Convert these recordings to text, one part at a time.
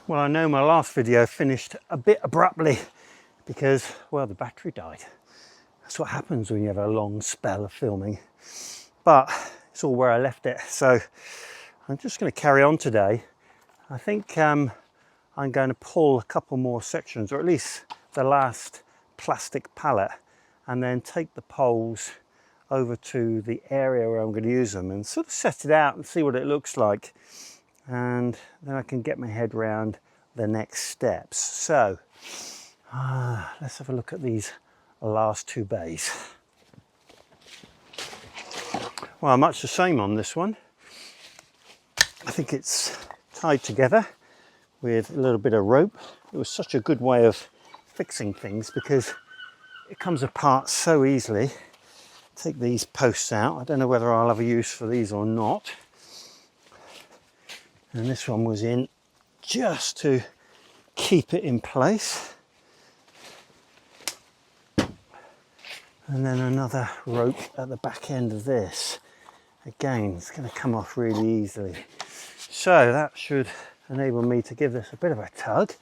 Well, I know my last video finished a bit abruptly because, well, the battery died. That's what happens when you have a long spell of filming. But it's all where I left it. So I'm just going to carry on today. I think I'm going to pull a couple more sections, or at least the last plastic pallet, and then take the poles over to the area where I'm going to use them and sort of set it out and see what it looks like. And then I can get my head around the next steps. So let's have a look at these last two bays. Well, much the same on this one. I think it's tied together with a little bit of rope. It was such a good way of fixing things because it comes apart so easily. Take these posts out. I don't know whether I'll have a use for these or not. And this one was in just to keep it in place. And then another rope at the back end of this. Again, it's going to come off really easily. So that should enable me to give this a bit of a tug.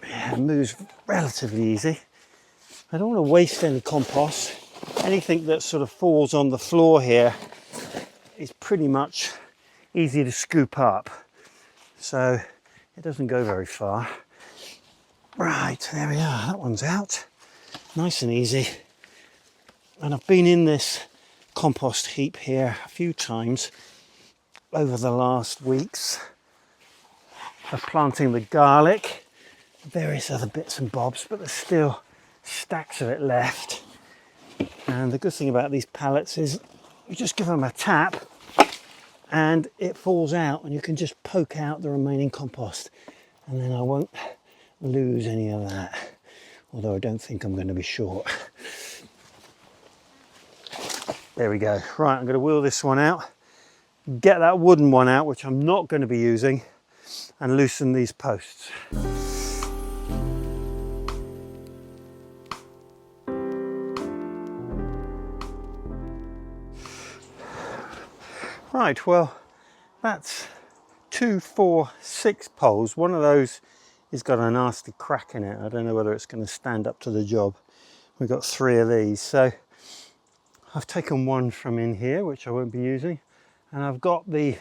Yeah, it moves relatively easy. I don't want to waste any compost. Anything that sort of falls on the floor here is pretty much easy to scoop up, so it doesn't go very far. Right, there we are, that one's out. Nice and easy. And I've been in this compost heap here a few times over the last weeks of planting the garlic, various other bits and bobs, but there's still stacks of it left. And the good thing about these pallets is you just give them a tap and it falls out and you can just poke out the remaining compost, and then I won't lose any of that, although I don't think I'm going to be short. There we go. Right, I'm going to wheel this one out, get that wooden one out, which I'm not going to be using, and loosen these posts. Right, well, that's 2, 4, 6 poles. One of those has got a nasty crack in it. I don't know whether it's going to stand up to the job. We've got 3 of these. So I've taken one from in here, which I won't be using. And I've got the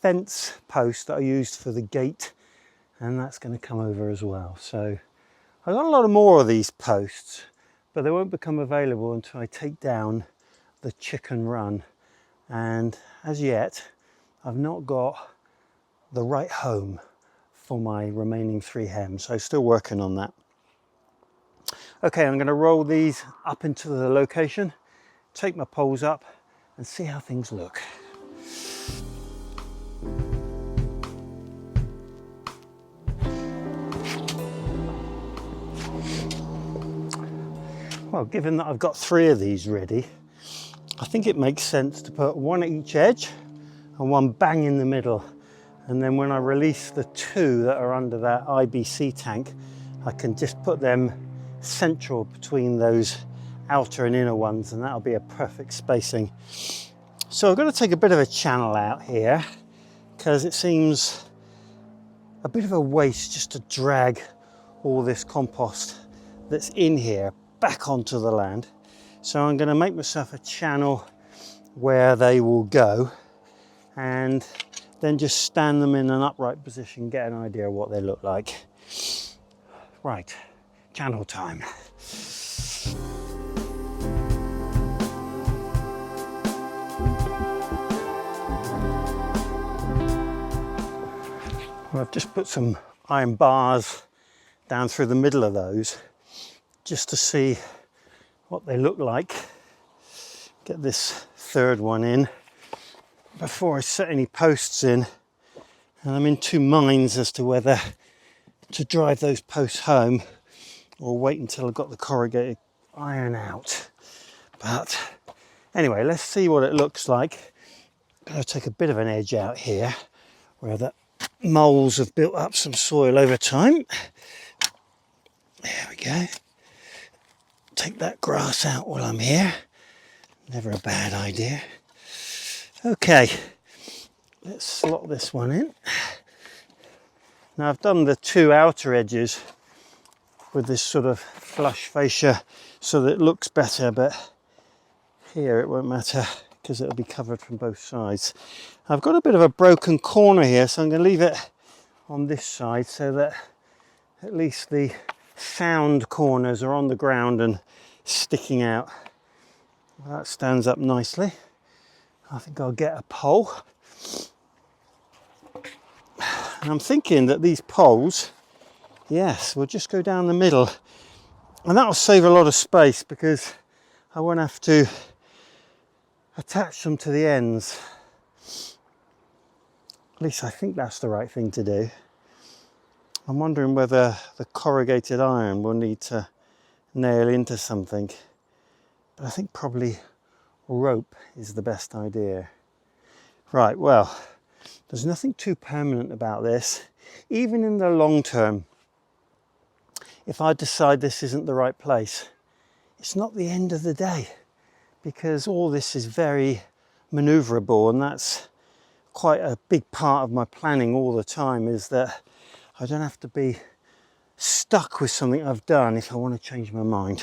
fence post that I used for the gate, and that's going to come over as well. So I've got a lot more of these posts, but they won't become available until I take down the chicken run. And as yet, I've not got the right home for my remaining 3 hems, so still working on that. Okay, I'm going to roll these up into the location, take my poles up and see how things look. Well, given that I've got 3 of these ready, I think it makes sense to put one at each edge and one bang in the middle. And then when I release the 2 that are under that IBC tank, I can just put them central between those outer and inner ones, and that'll be a perfect spacing. So I've got to take a bit of a channel out here because it seems a bit of a waste just to drag all this compost that's in here back onto the land. So I'm going to make myself a channel where they will go and then just stand them in an upright position, get an idea of what they look like. Right, channel time. Well, I've just put some iron bars down through the middle of those just to see what they look like. Get this 3rd one in before I set any posts in, and I'm in 2 minds as to whether to drive those posts home or wait until I've got the corrugated iron out. But anyway, let's see what it looks like. I'll take a bit of an edge out here where the moles have built up some soil over time. There we go. Take that grass out while I'm here. Never a bad idea. Okay, let's slot this one in. Now I've done the two outer edges with this sort of flush fascia so that it looks better, but here it won't matter because it'll be covered from both sides. I've got a bit of a broken corner here, so I'm going to leave it on this side so that at least the sound corners are on the ground and sticking out. Well, that stands up nicely. I think I'll get a pole. And I'm thinking that these poles, yes, will just go down the middle. And that'll save a lot of space because I won't have to attach them to the ends. At least I think that's the right thing to do. I'm wondering whether the corrugated iron will need to nail into something. But I think probably rope is the best idea. Right, well, there's nothing too permanent about this. Even in the long term, if I decide this isn't the right place, it's not the end of the day, because all this is very maneuverable, and that's quite a big part of my planning all the time, is that I don't have to be stuck with something I've done if I want to change my mind.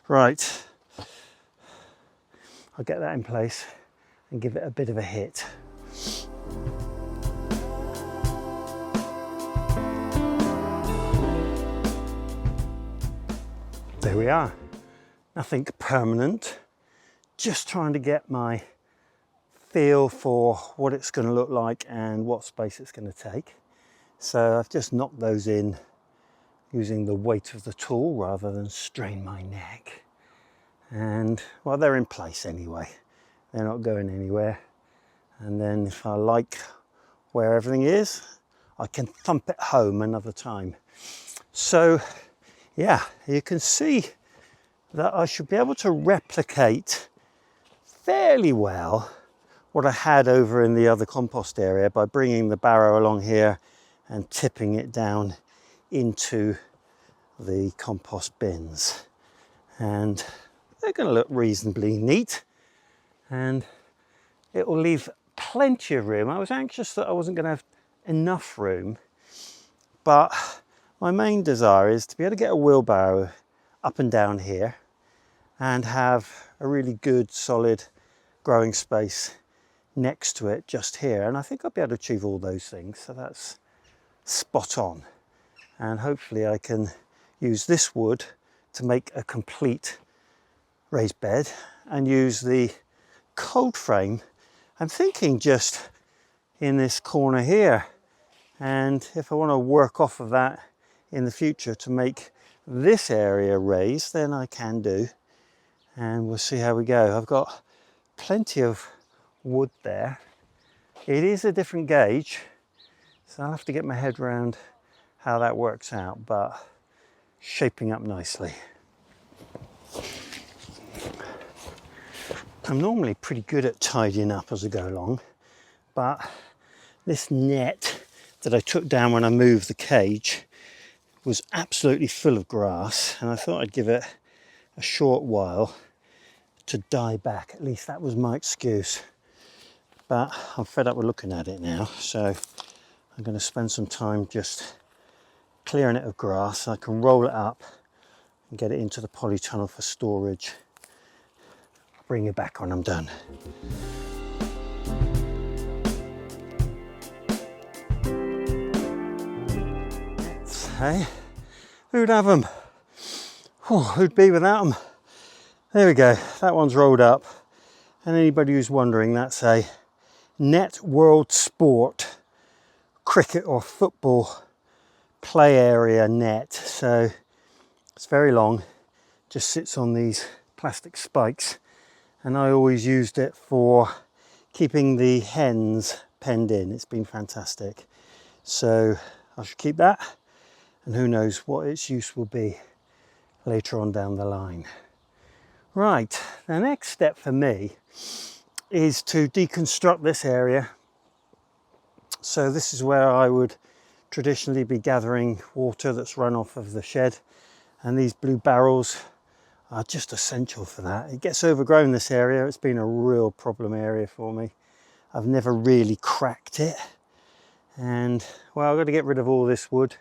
Right, I'll get that in place and give it a bit of a hit. There we are. Nothing permanent, just trying to get my feel for what it's going to look like and what space it's going to take. So I've just knocked those in using the weight of the tool rather than strain my neck. And well, they're in place anyway. They're not going anywhere. And then if I like where everything is, I can thump it home another time. So yeah, you can see that I should be able to replicate fairly well what I had over in the other compost area by bringing the barrow along here and tipping it down into the compost bins. And they're going to look reasonably neat, and it will leave plenty of room. I was anxious that I wasn't going to have enough room, but my main desire is to be able to get a wheelbarrow up and down here and have a really good solid growing space next to it just here, and I think I'll be able to achieve all those things, so that's spot on. And hopefully I can use this wood to make a complete raised bed and use the cold frame, I'm thinking, just in this corner here, and if I want to work off of that in the future to make this area raised, then I can do, and we'll see how we go. I've got plenty of wood there. It is a different gauge, so I'll have to get my head around how that works out, but shaping up nicely. I'm normally pretty good at tidying up as I go along, but this net that I took down when I moved the cage was absolutely full of grass, and I thought I'd give it a short while to die back. At least that was my excuse. But I'm fed up with looking at it now, so I'm going to spend some time just clearing it of grass so I can roll it up and get it into the polytunnel for storage. I'll bring it back when I'm done. Hey, who'd have them? Oh, who'd be without them? There we go, that one's rolled up. And anybody who's wondering, that's a Net World Sport cricket or football play area net. So it's very long, just sits on these plastic spikes, and I always used it for keeping the hens penned in. It's been fantastic. So I should keep that, and who knows what its use will be later on down the line. Right, the next step for me is to deconstruct this area. So this is where I would traditionally be gathering water that's run off of the shed, and these blue barrels are just essential for that. It gets overgrown, this area. It's been a real problem area for me. I've never really cracked it, And well, I've got to get rid of all this wood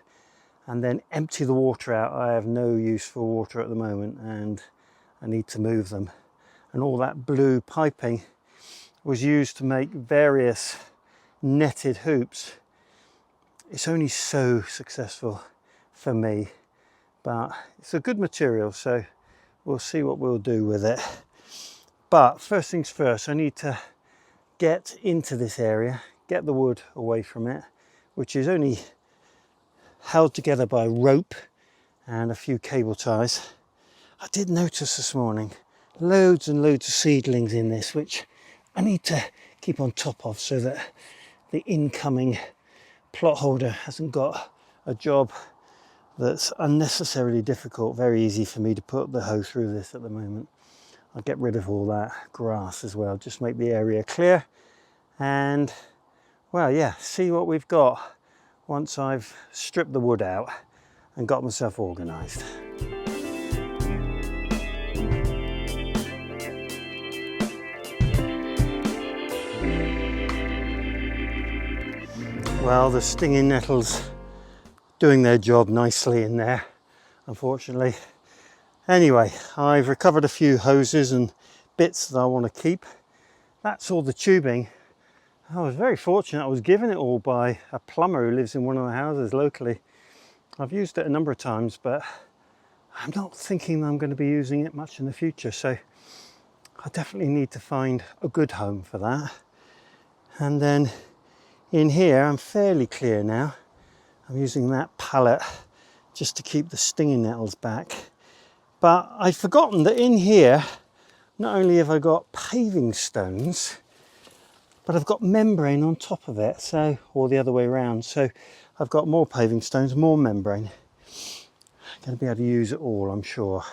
and then empty the water out. I have no use for water at the moment and I need to move them. And all that blue piping was used to make various netted hoops. It's only so successful for me, but it's a good material, so we'll see what we'll do with it. But first things first, I need to get into this area, get the wood away from it, which is only held together by rope and a few cable ties. I did notice this morning loads and loads of seedlings in this, which I need to keep on top of so that the incoming plot holder hasn't got a job that's unnecessarily difficult. Very easy for me to put the hoe through this at the moment. I'll get rid of all that grass as well, just make the area clear and, well, yeah, see what we've got once I've stripped the wood out and got myself organised. Well, the stinging nettles doing their job nicely in there, unfortunately. Anyway, I've recovered a few hoses and bits that I want to keep. That's all the tubing. I was very fortunate. I was given it all by a plumber who lives in one of the houses locally. I've used it a number of times, but I'm not thinking I'm going to be using it much in the future. So I definitely need to find a good home for that. And then in here, I'm fairly clear now. I'm using that pallet just to keep the stinging nettles back. But I'd forgotten that in here, not only have I got paving stones, but I've got membrane on top of it, so, or the other way around. So I've got more paving stones, more membrane. I'm going to be able to use it all, I'm sure.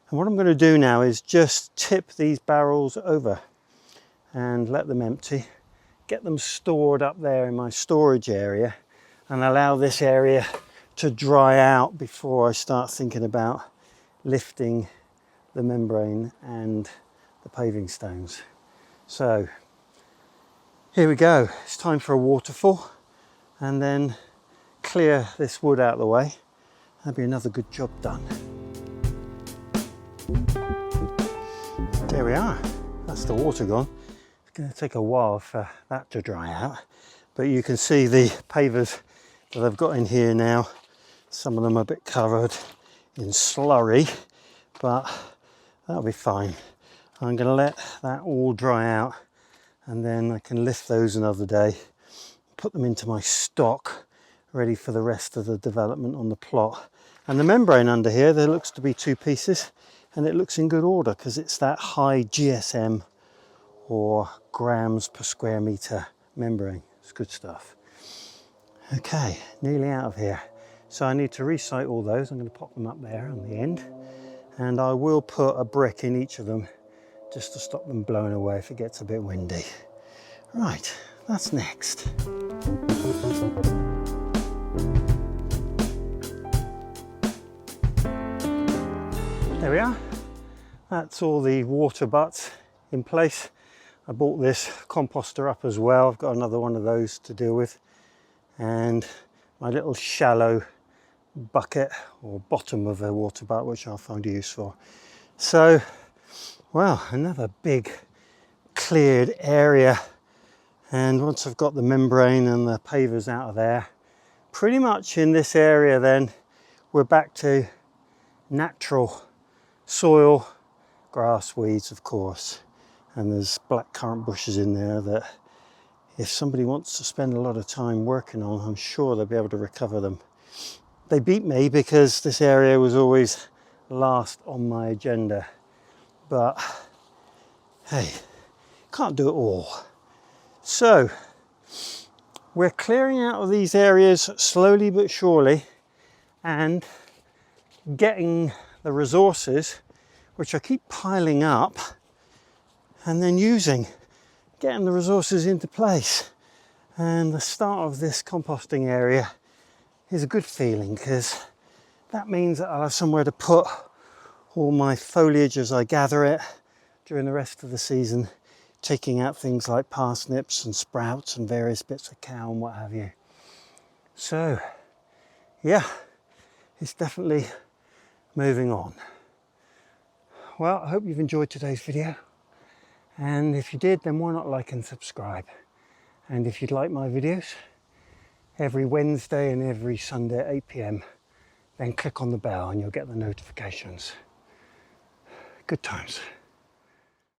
And what I'm going to do now is just tip these barrels over and let them empty. Get them stored up there in my storage area and allow this area to dry out before I start thinking about lifting the membrane and the paving stones. So here we go. It's time for a waterfall and then clear this wood out of the way. That'll be another good job done. There we are. That's the water gone. Going to take a while for that to dry out, but you can see the pavers that I've got in here now. Some of them are a bit covered in slurry, but that'll be fine. I'm going to let that all dry out and then I can lift those another day, put them into my stock ready for the rest of the development on the plot. And the membrane under here, there looks to be two pieces and it looks in good order because it's that high GSM or grams per square meter membrane. It's good stuff. Okay, nearly out of here. So I need to resite all those. I'm going to pop them up there on the end. And I will put a brick in each of them just to stop them blowing away if it gets a bit windy. Right, that's next. There we are. That's all the water butts in place. I bought this composter up as well. I've got another one of those to deal with. And my little shallow bucket or bottom of a water butt, which I'll find useful. So, well, another big cleared area. And once I've got the membrane and the pavers out of there, pretty much in this area then, we're back to natural soil, grass, weeds, of course. And there's blackcurrant bushes in there that if somebody wants to spend a lot of time working on, I'm sure they'll be able to recover them. They beat me because this area was always last on my agenda. But hey, can't do it all. So we're clearing out of these areas slowly but surely and getting the resources, which I keep piling up, and then getting the resources into place. And the start of this composting area is a good feeling because that means that I'll have somewhere to put all my foliage as I gather it during the rest of the season, taking out things like parsnips and sprouts and various bits of cow and what have you. So yeah, it's definitely moving on. Well, I hope you've enjoyed today's video, and if you did, then why not like and subscribe? And if you'd like my videos every Wednesday and every Sunday at 8 p.m, then click on the bell and you'll get the notifications. Good times.